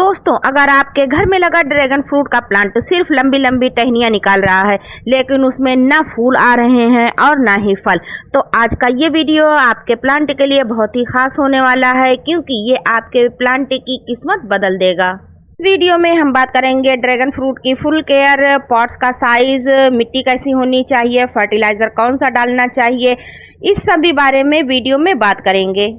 दोस्तों, अगर आपके घर में लगा ड्रैगन फ्रूट का प्लांट सिर्फ लंबी लंबी टहनियाँ निकाल रहा है लेकिन उसमें ना फूल आ रहे हैं और ना ही फल, तो आज का ये वीडियो आपके प्लांट के लिए बहुत ही खास होने वाला है क्योंकि ये आपके प्लांट की किस्मत बदल देगा। वीडियो में हम बात करेंगे ड्रैगन फ्रूट की फुल केयर, पॉट्स का साइज, मिट्टी कैसी होनी चाहिए, फर्टिलाइजर कौन सा डालना चाहिए, इस सभी बारे में वीडियो में बात करेंगे।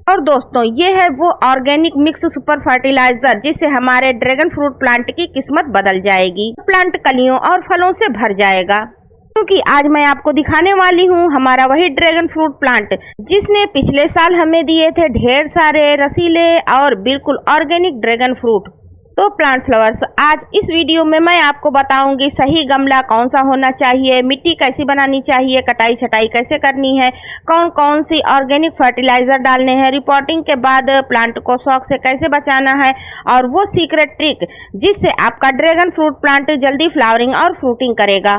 और दोस्तों, ये है वो ऑर्गेनिक मिक्स सुपर फर्टिलाइजर जिससे हमारे ड्रैगन फ्रूट प्लांट की किस्मत बदल जाएगी। प्लांट कलियों और फलों से भर जाएगा क्योंकि आज मैं आपको दिखाने वाली हूँ हमारा वही ड्रैगन फ्रूट प्लांट जिसने पिछले साल हमें दिए थे ढेर सारे रसीले और बिल्कुल ऑर्गेनिक ड्रैगन फ्रूट। तो प्लांट फ्लावर्स, आज इस वीडियो में मैं आपको बताऊंगी सही गमला कौन सा होना चाहिए, मिट्टी कैसी बनानी चाहिए, कटाई छटाई कैसे करनी है, कौन कौन सी ऑर्गेनिक फर्टिलाइजर डालने हैं, रिपोर्टिंग के बाद प्लांट को शौक से कैसे बचाना है और वो सीक्रेट ट्रिक जिससे आपका ड्रैगन फ्रूट प्लांट जल्दी फ्लावरिंग और फ्रूटिंग करेगा।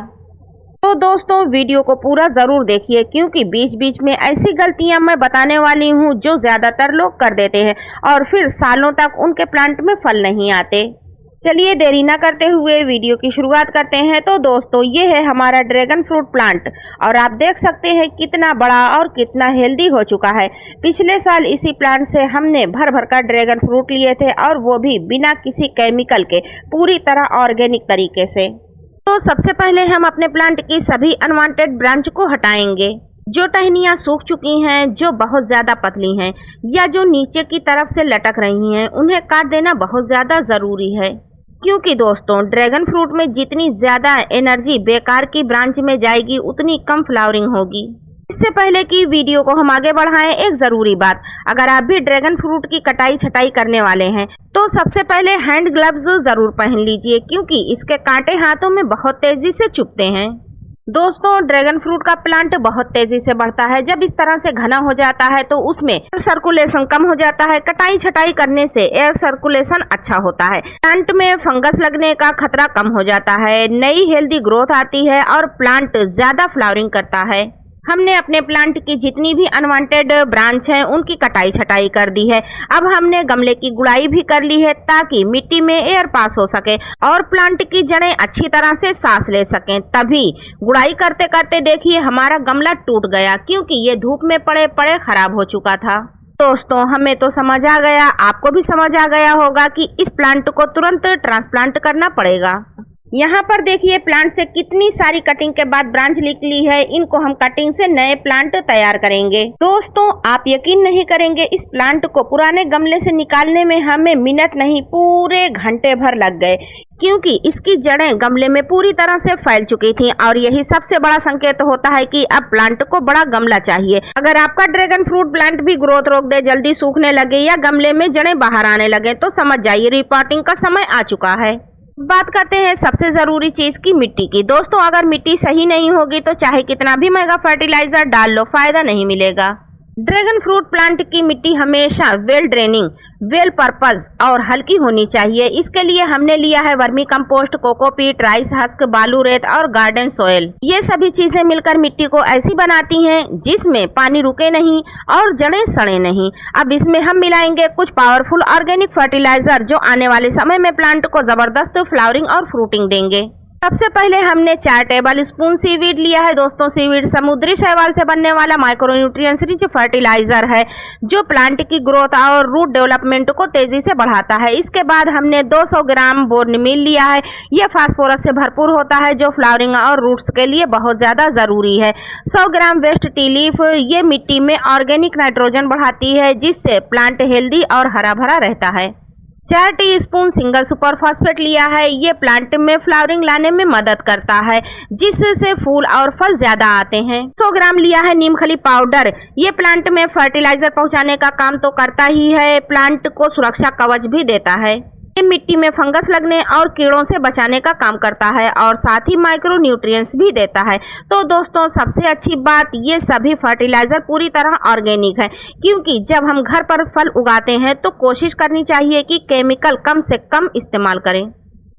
तो दोस्तों, वीडियो को पूरा ज़रूर देखिए क्योंकि बीच बीच में ऐसी गलतियां मैं बताने वाली हूं जो ज़्यादातर लोग कर देते हैं और फिर सालों तक उनके प्लांट में फल नहीं आते। चलिए देरी ना करते हुए वीडियो की शुरुआत करते हैं। तो दोस्तों, ये है हमारा ड्रैगन फ्रूट प्लांट और आप देख सकते हैं कितना बड़ा और कितना हेल्दी हो चुका है। पिछले साल इसी प्लांट से हमने भर भर कर ड्रैगन फ्रूट लिए थे और वो भी बिना किसी केमिकल के, पूरी तरह ऑर्गेनिक तरीके से। तो सबसे पहले हम अपने प्लांट की सभी अनवांटेड ब्रांच को हटाएंगे। जो टहनियाँ सूख चुकी हैं, जो बहुत ज़्यादा पतली हैं या जो नीचे की तरफ से लटक रही हैं, उन्हें काट देना बहुत ज़्यादा ज़रूरी है क्योंकि दोस्तों, ड्रैगन फ्रूट में जितनी ज़्यादा एनर्जी बेकार की ब्रांच में जाएगी उतनी कम फ्लावरिंग होगी। इससे पहले कि वीडियो को हम आगे बढ़ाएं, एक ज़रूरी बात, अगर आप भी ड्रैगन फ्रूट की कटाई छटाई करने वाले हैं तो सबसे पहले हैंड ग्लव्स ज़रूर पहन लीजिए क्योंकि इसके कांटे हाथों में बहुत तेज़ी से चुभते हैं। दोस्तों, ड्रैगन फ्रूट का प्लांट बहुत तेज़ी से बढ़ता है। जब इस तरह से घना हो जाता है तो उसमें एयर सर्कुलेशन कम हो जाता है। कटाई छटाई करने से एयर सर्कुलेशन अच्छा होता है, प्लांट में फंगस लगने का खतरा कम हो जाता है, नई हेल्दी ग्रोथ आती है और प्लांट ज़्यादा फ्लावरिंग करता है। हमने अपने प्लांट की जितनी भी अनवांटेड ब्रांच हैं उनकी कटाई छटाई कर दी है। अब हमने गमले की गुड़ाई भी कर ली है ताकि मिट्टी में एयर पास हो सके और प्लांट की जड़ें अच्छी तरह से सांस ले सकें। तभी गुड़ाई करते करते देखिए हमारा गमला टूट गया क्योंकि ये धूप में पड़े पड़े खराब हो चुका था। दोस्तों, हमें तो समझ आ गया, आपको भी समझ आ गया होगा कि इस प्लांट को तुरंत ट्रांसप्लांट करना पड़ेगा। यहाँ पर देखिए प्लांट से कितनी सारी कटिंग के बाद ब्रांच निकली है। इनको हम कटिंग से नए प्लांट तैयार करेंगे। दोस्तों, आप यकीन नहीं करेंगे, इस प्लांट को पुराने गमले से निकालने में हमें मिनट नहीं पूरे घंटे भर लग गए क्योंकि इसकी जड़ें गमले में पूरी तरह से फैल चुकी थी और यही सबसे बड़ा संकेत होता है कि अब प्लांट को बड़ा गमला चाहिए। अगर आपका ड्रैगन फ्रूट प्लांट भी ग्रोथ रोक दे, जल्दी सूखने लगे या गमले में जड़ें बाहर आने लगे तो समझ जाइए रिपोर्टिंग का समय आ चुका है। बात करते हैं सबसे ज़रूरी चीज़ की, मिट्टी की। दोस्तों, अगर मिट्टी सही नहीं होगी तो चाहे कितना भी महंगा फर्टिलाइजर डाल लो, फायदा नहीं मिलेगा। ड्रैगन फ्रूट प्लांट की मिट्टी हमेशा वेल ड्रेनिंग, वेल पर्पज और हल्की होनी चाहिए। इसके लिए हमने लिया है vermi compost, cocopeat, rice husk, बालू रेत और गार्डन सोयल। ये सभी चीजें मिलकर मिट्टी को ऐसी बनाती हैं जिसमें पानी रुके नहीं और जड़ें सड़े नहीं। अब इसमें हम मिलाएंगे कुछ पावरफुल ऑर्गेनिक फर्टिलाइजर जो आने वाले समय में प्लांट को जबरदस्त फ्लावरिंग और फ्रूटिंग देंगे। सबसे पहले हमने 4 टेबल स्पून सीवीड लिया है। दोस्तों, सीवीड समुद्री शैवाल से बनने वाला माइक्रोन्यूट्रिएंट्स रिच फर्टिलाइजर है जो प्लांट की ग्रोथ और रूट डेवलपमेंट को तेजी से बढ़ाता है। इसके बाद हमने 200 ग्राम बोर्न मील लिया है। यह फास्फोरस से भरपूर होता है जो फ्लावरिंग और रूट्स के लिए बहुत ज़्यादा ज़रूरी है। 100 ग्राम वेस्ट टी लीफ, ये मिट्टी में ऑर्गेनिक नाइट्रोजन बढ़ाती है जिससे प्लांट हेल्दी और हरा भरा रहता है। 4 टीस्पून सिंगल सुपर फॉस्फेट लिया है। ये प्लांट में फ्लावरिंग लाने में मदद करता है जिससे फूल और फल ज्यादा आते हैं। 100 ग्राम लिया है नीम खली पाउडर। ये प्लांट में फर्टिलाइजर पहुंचाने का काम तो करता ही है, प्लांट को सुरक्षा कवच भी देता है। ये मिट्टी में फंगस लगने और कीड़ों से बचाने का काम करता है और साथ ही माइक्रो न्यूट्रिएंट्स भी देता है। तो दोस्तों, सबसे अच्छी बात, ये सभी फर्टिलाइजर पूरी तरह ऑर्गेनिक है क्योंकि जब हम घर पर फल उगाते हैं तो कोशिश करनी चाहिए कि केमिकल कम से कम इस्तेमाल करें।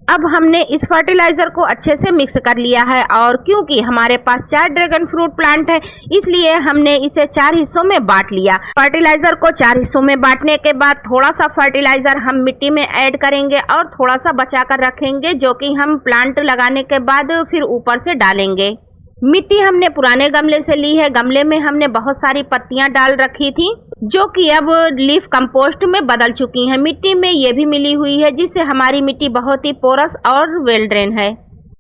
अब हमने इस फर्टिलाइजर को अच्छे से मिक्स कर लिया है और क्योंकि हमारे पास 4 ड्रैगन फ्रूट प्लांट है इसलिए हमने इसे 4 हिस्सों में बांट लिया। फर्टिलाइजर को 4 हिस्सों में बांटने के बाद थोड़ा सा फर्टिलाइजर हम मिट्टी में ऐड करेंगे और थोड़ा सा बचा कर रखेंगे जो कि हम प्लांट लगाने के बाद फिर ऊपर से डालेंगे। मिट्टी हमने पुराने गमले से ली है। गमले में हमने बहुत सारी पत्तियां डाल रखी थी जो कि अब लीफ कंपोस्ट में बदल चुकी हैं। मिट्टी में ये भी मिली हुई है जिससे हमारी मिट्टी बहुत ही पोरस और वेल ड्रेन है।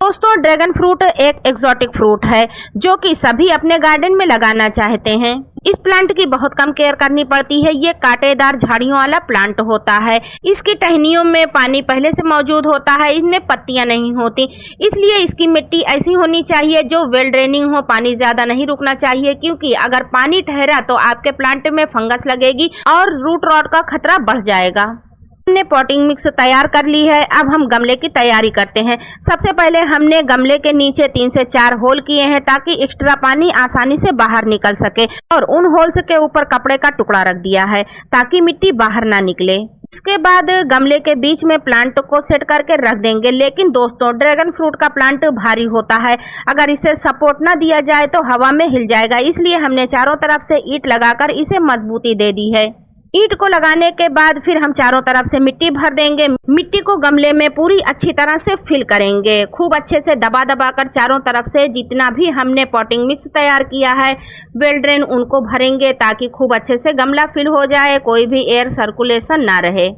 दोस्तों, ड्रैगन फ्रूट एक एक्सोटिक फ्रूट है जो कि सभी अपने गार्डन में लगाना चाहते हैं। इस प्लांट की बहुत कम केयर करनी पड़ती है। ये कांटेदार झाड़ियों वाला प्लांट होता है। इसकी टहनियों में पानी पहले से मौजूद होता है, इनमें पत्तियां नहीं होती, इसलिए इसकी मिट्टी ऐसी होनी चाहिए जो वेल ड्रेनिंग हो। पानी ज्यादा नहीं रुकना चाहिए क्योंकि अगर पानी ठहरा तो आपके प्लांट में फंगस लगेगी और रूट रॉट का खतरा बढ़ जाएगा। हमने पॉटिंग मिक्स तैयार कर ली है। अब हम गमले की तैयारी करते हैं। सबसे पहले हमने गमले के नीचे 3 से 4 होल किए हैं ताकि एक्स्ट्रा पानी आसानी से बाहर निकल सके और उन होल्स के ऊपर कपड़े का टुकड़ा रख दिया है ताकि मिट्टी बाहर ना निकले। इसके बाद गमले के बीच में प्लांट को सेट करके रख देंगे। लेकिन दोस्तों, ड्रैगन फ्रूट का प्लांट भारी होता है, अगर इसे सपोर्ट ना दिया जाए तो हवा में हिल जाएगा, इसलिए हमने चारों तरफ से ईंट लगाकर इसे मजबूती दे दी है। ईंट को लगाने के बाद फिर हम चारों तरफ से मिट्टी भर देंगे। मिट्टी को गमले में पूरी अच्छी तरह से फिल करेंगे। खूब अच्छे से दबा दबा कर चारों तरफ से जितना भी हमने पॉटिंग मिक्स तैयार किया है वेल ड्रेन उनको भरेंगे ताकि खूब अच्छे से गमला फिल हो जाए, कोई भी एयर सर्कुलेशन ना रहे।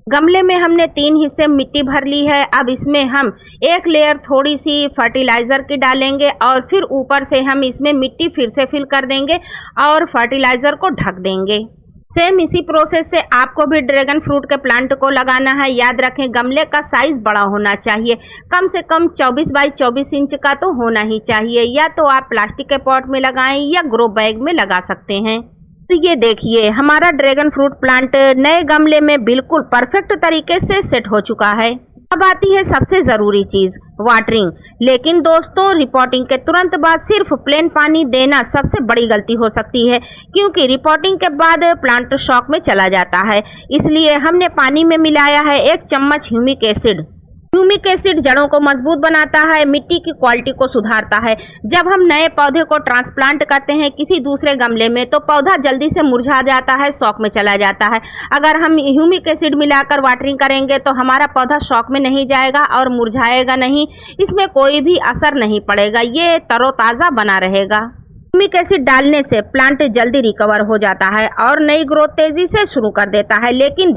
गमले में हमने 3 हिस्से मिट्टी भर ली है। अब इसमें हम एक लेयर थोड़ी सी फर्टिलाइजर की डालेंगे और फिर ऊपर से हम इसमें मिट्टी फिर से फिल कर देंगे और फर्टिलाइजर को ढक देंगे। सेम इसी प्रोसेस से आपको भी ड्रैगन फ्रूट के प्लांट को लगाना है। याद रखें, गमले का साइज बड़ा होना चाहिए, कम से कम 24 बाई 24 इंच का तो होना ही चाहिए। या तो आप प्लास्टिक के पॉट में लगाएं या ग्रो बैग में लगा सकते हैं। तो ये देखिए, हमारा ड्रैगन फ्रूट प्लांट नए गमले में बिल्कुल परफेक्ट तरीके से सेट हो चुका है। अब आती है सबसे ज़रूरी चीज़, वाटरिंग। लेकिन दोस्तों, रिपोर्टिंग के तुरंत बाद सिर्फ प्लेन पानी देना सबसे बड़ी गलती हो सकती है क्योंकि रिपोर्टिंग के बाद प्लांट शॉक में चला जाता है। इसलिए हमने पानी में मिलाया है 1 चम्मच ह्यूमिक एसिड। ह्यूमिक एसिड जड़ों को मजबूत बनाता है, मिट्टी की क्वालिटी को सुधारता है। जब हम नए पौधे को ट्रांसप्लांट करते हैं किसी दूसरे गमले में तो पौधा जल्दी से मुरझा जाता है, शॉक में चला जाता है। अगर हम ह्यूमिक एसिड मिलाकर वाटरिंग करेंगे तो हमारा पौधा शॉक में नहीं जाएगा और मुरझाएगा नहीं, इसमें कोई भी असर नहीं पड़ेगा, ये तरोताज़ा बना रहेगा। ह्यूमिक एसिड डालने से प्लांट जल्दी रिकवर हो जाता है और नई ग्रोथ तेजी से शुरू कर देता है। लेकिन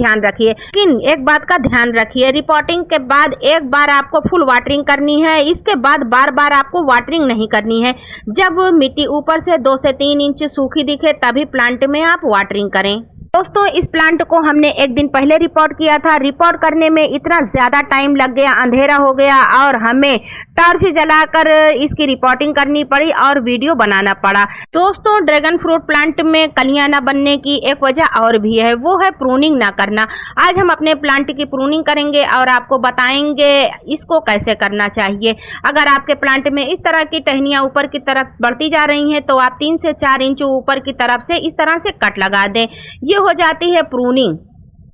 एक बात का ध्यान रखिए, रिपोर्टिंग के बाद एक बार आपको फुल वाटरिंग करनी है, इसके बाद बार बार आपको वाटरिंग नहीं करनी है। जब मिट्टी ऊपर से 2 से 3 इंच सूखी दिखे तभी प्लांट में आप वाटरिंग करें। दोस्तों, इस प्लांट को हमने एक दिन पहले रिपोर्ट किया था। रिपोर्ट करने में इतना ज़्यादा टाइम लग गया, अंधेरा हो गया और हमें टॉर्च जलाकर इसकी रिपोर्टिंग करनी पड़ी और वीडियो बनाना पड़ा। दोस्तों, ड्रैगन फ्रूट प्लांट में कलियां ना बनने की एक वजह और भी है, वो है प्रूनिंग ना करना। आज हम अपने प्लांट की प्रूनिंग करेंगे और आपको बताएंगे इसको कैसे करना चाहिए। अगर आपके प्लांट में इस तरह की टहनियाँ ऊपर की तरफ बढ़ती जा रही हैं तो आप 3 से 4 इंच ऊपर की तरफ से इस तरह से कट लगा दें, ये हो जाती है प्रूनिंग।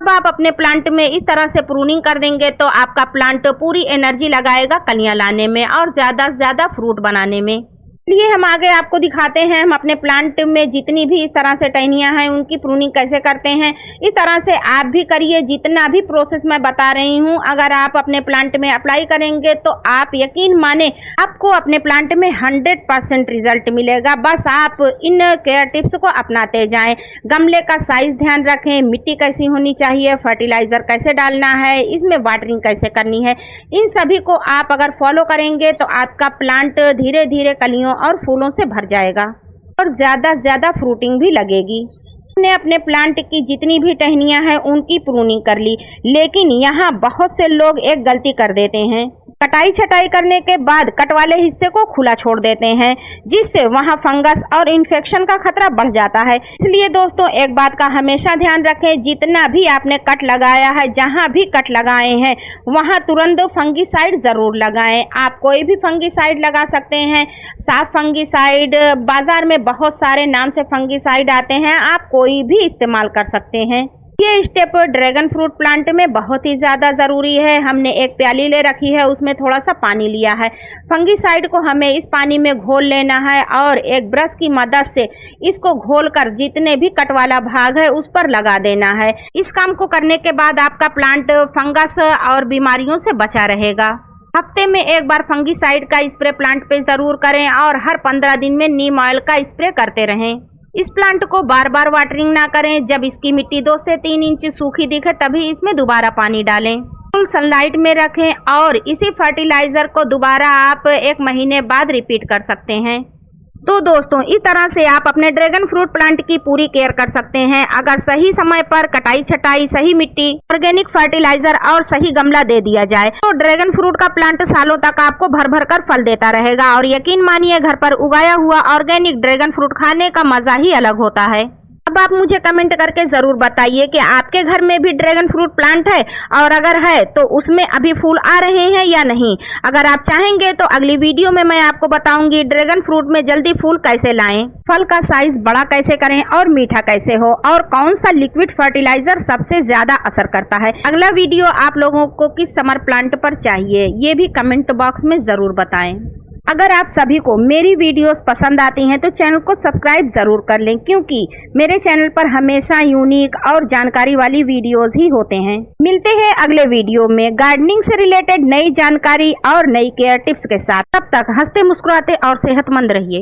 अब आप अपने प्लांट में इस तरह से प्रूनिंग कर देंगे तो आपका प्लांट पूरी एनर्जी लगाएगा कलियां लाने में और ज़्यादा से ज़्यादा फ्रूट बनाने में। चलिए हम आगे आपको दिखाते हैं हम अपने प्लांट में जितनी भी इस तरह से टहनियाँ हैं उनकी प्रूनिंग कैसे करते हैं। इस तरह से आप भी करिए, जितना भी प्रोसेस मैं बता रही हूँ अगर आप अपने प्लांट में अप्लाई करेंगे तो आप यकीन माने आपको अपने प्लांट में 100% रिजल्ट मिलेगा। बस आप इन केयर टिप्स को अपनाते जाएं। गमले का साइज ध्यान रखें, मिट्टी कैसी होनी चाहिए, फर्टिलाइजर कैसे डालना है, इसमें वाटरिंग कैसे करनी है, इन सभी को आप अगर फॉलो करेंगे तो आपका प्लांट धीरे धीरे कलियों और फूलों से भर जाएगा और ज़्यादा से ज़्यादा फ्रूटिंग भी लगेगी। हमने अपने प्लांट की जितनी भी टहनियाँ हैं उनकी प्रूनिंग कर ली, लेकिन यहाँ बहुत से लोग एक गलती कर देते हैं, कटाई छटाई करने के बाद कट वाले हिस्से को खुला छोड़ देते हैं जिससे वहाँ फंगस और इन्फेक्शन का खतरा बढ़ जाता है। इसलिए दोस्तों, एक बात का हमेशा ध्यान रखें, जितना भी आपने कट लगाया है, जहाँ भी कट लगाए हैं वहाँ तुरंत फंगीसाइड ज़रूर लगाएं। आप कोई भी फंगीसाइड लगा सकते हैं, साफ फंगीसाइड, बाजार में बहुत सारे नाम से फंगीसाइड आते हैं, आप कोई भी इस्तेमाल कर सकते हैं। ये स्टेप ड्रैगन फ्रूट प्लांट में बहुत ही ज़्यादा ज़रूरी है। हमने एक प्याली ले रखी है, उसमें थोड़ा सा पानी लिया है। फंगीसाइड को हमें इस पानी में घोल लेना है और एक ब्रश की मदद से इसको घोलकर जितने भी कट वाला भाग है उस पर लगा देना है। इस काम को करने के बाद आपका प्लांट फंगस और बीमारियों से बचा रहेगा। हफ्ते में एक बार फंगीसाइड का स्प्रे प्लांट पे ज़रूर करें और हर 15 दिन में नीम ऑयल का स्प्रे करते रहें। इस प्लांट को बार बार वाटरिंग ना करें। जब इसकी मिट्टी 2 से 3 इंच सूखी दिखे तभी इसमें दोबारा पानी डालें। फुल सनलाइट में रखें और इसी फर्टिलाइजर को दोबारा आप 1 महीने बाद रिपीट कर सकते हैं। तो दोस्तों, इस तरह से आप अपने ड्रैगन फ्रूट प्लांट की पूरी केयर कर सकते हैं अगर सही समय पर कटाई छटाई, सही मिट्टी, ऑर्गेनिक फर्टिलाइजर और सही गमला दे दिया जाए तो ड्रैगन फ्रूट का प्लांट सालों तक आपको भर भर कर फल देता रहेगा। और यकीन मानिए, घर पर उगाया हुआ ऑर्गेनिक ड्रैगन फ्रूट खाने का मजा ही अलग होता है। अब आप मुझे कमेंट करके ज़रूर बताइए कि आपके घर में भी ड्रैगन फ्रूट प्लांट है, और अगर है तो उसमें अभी फूल आ रहे हैं या नहीं। अगर आप चाहेंगे तो अगली वीडियो में मैं आपको बताऊंगी ड्रैगन फ्रूट में जल्दी फूल कैसे लाएं, फल का साइज बड़ा कैसे करें और मीठा कैसे हो, और कौन सा लिक्विड फर्टिलाइजर सबसे ज्यादा असर करता है। अगला वीडियो आप लोगों को किस समर प्लांट पर चाहिए ये भी कमेंट बॉक्स में ज़रूर बताएं। अगर आप सभी को मेरी वीडियोस पसंद आती हैं तो चैनल को सब्सक्राइब ज़रूर कर लें, क्योंकि मेरे चैनल पर हमेशा यूनिक और जानकारी वाली वीडियोस ही होते हैं। मिलते हैं अगले वीडियो में गार्डनिंग से रिलेटेड नई जानकारी और नई केयर टिप्स के साथ। तब तक हंसते मुस्कुराते और सेहतमंद रहिए।